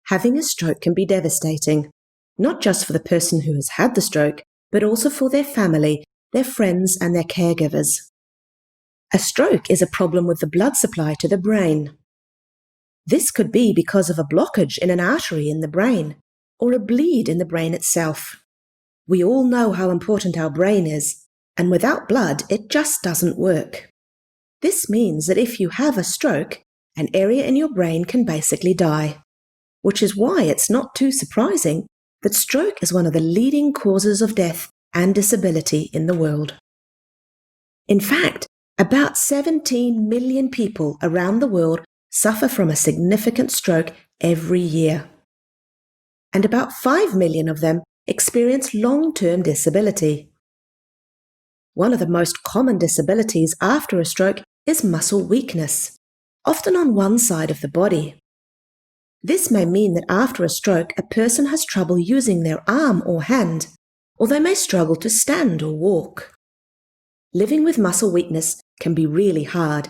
Having a stroke can be devastating, not just for the person who has had the stroke, but also for their family, their friends, and their caregivers. A stroke is a problem with the blood supply to the brain. This could be because of a blockage in an artery in the brain, or a bleed in the brain itself. We all know how important our brain is, and without blood, it just doesn't work. This means that if you have a stroke, an area in your brain can basically die, which is why it's not too surprising that stroke is one of the leading causes of death and disability in the world. In fact, about 17 million people around the world suffer from a significant stroke every year. And about 5 million of them experience long-term disability. One of the most common disabilities after a stroke is muscle weakness, often on one side of the body. This may mean that after a stroke, a person has trouble using their arm or hand, or they may struggle to stand or walk. Living with muscle weakness can be really hard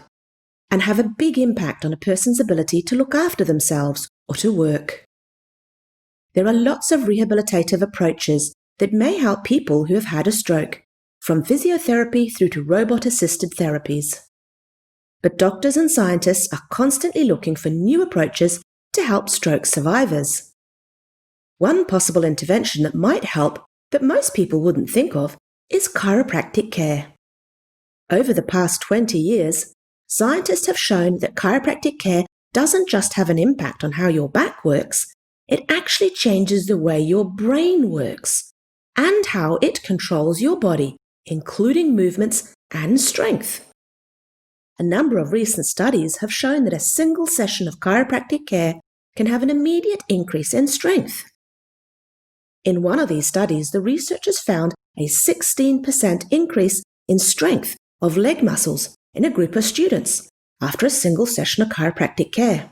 and have a big impact on a person's ability to look after themselves or to work. There are lots of rehabilitative approaches that may help people who have had a stroke, from physiotherapy through to robot-assisted therapies. But doctors and scientists are constantly looking for new approaches to help stroke survivors. One possible intervention that might help, that most people wouldn't think of, is chiropractic care. Over the past 20 years, scientists have shown that chiropractic care doesn't just have an impact on how your back works, it actually changes the way your brain works and how it controls your body, including movements and strength. A number of recent studies have shown that a single session of chiropractic care can have an immediate increase in strength. In one of these studies, the researchers found a 16% increase in strength of leg muscles in a group of students after a single session of chiropractic care.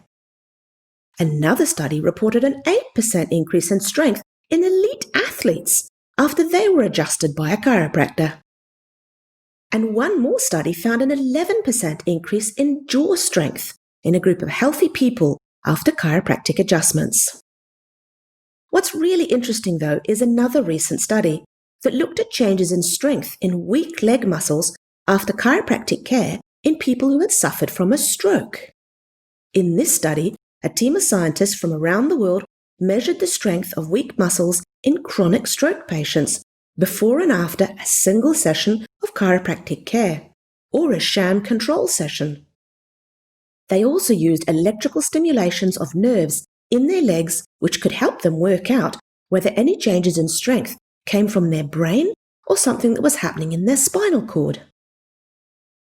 Another study reported an 8% increase in strength in elite athletes after they were adjusted by a chiropractor. And one more study found an 11% increase in jaw strength in a group of healthy people after chiropractic adjustments. What's really interesting, though, is another recent study that looked at changes in strength in weak leg muscles after chiropractic care in people who had suffered from a stroke. In this study, a team of scientists from around the world measured the strength of weak muscles in chronic stroke patients before and after a single session of chiropractic care, or a sham control session. They also used electrical stimulations of nerves in their legs which could help them work out whether any changes in strength came from their brain or something that was happening in their spinal cord.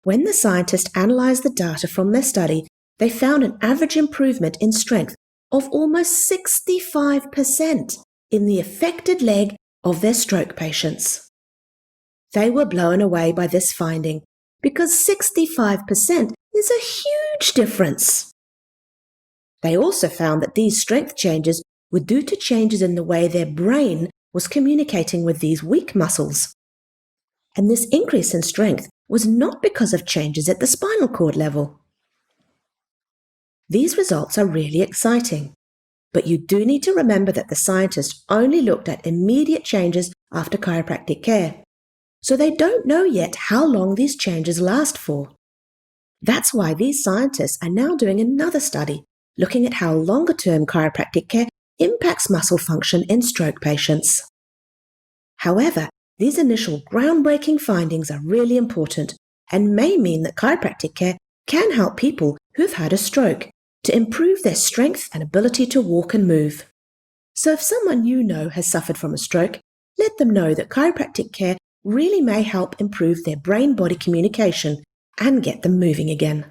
When the scientists analysed the data from their study, they found an average improvement in strength of almost 65% in the affected leg of their stroke patients. They were blown away by this finding because 65% is a huge difference. They also found that these strength changes were due to changes in the way their brain was communicating with these weak muscles. And this increase in strength was not because of changes at the spinal cord level. These results are really exciting, but you do need to remember that the scientists only looked at immediate changes after chiropractic care, so they don't know yet how long these changes last for. That's why these scientists are now doing another study looking at how longer-term chiropractic care impacts muscle function in stroke patients. However, these initial groundbreaking findings are really important and may mean that chiropractic care can help people who've had a stroke to improve their strength and ability to walk and move. So if someone you know has suffered from a stroke, let them know that chiropractic care really may help improve their brain-body communication and get them moving again.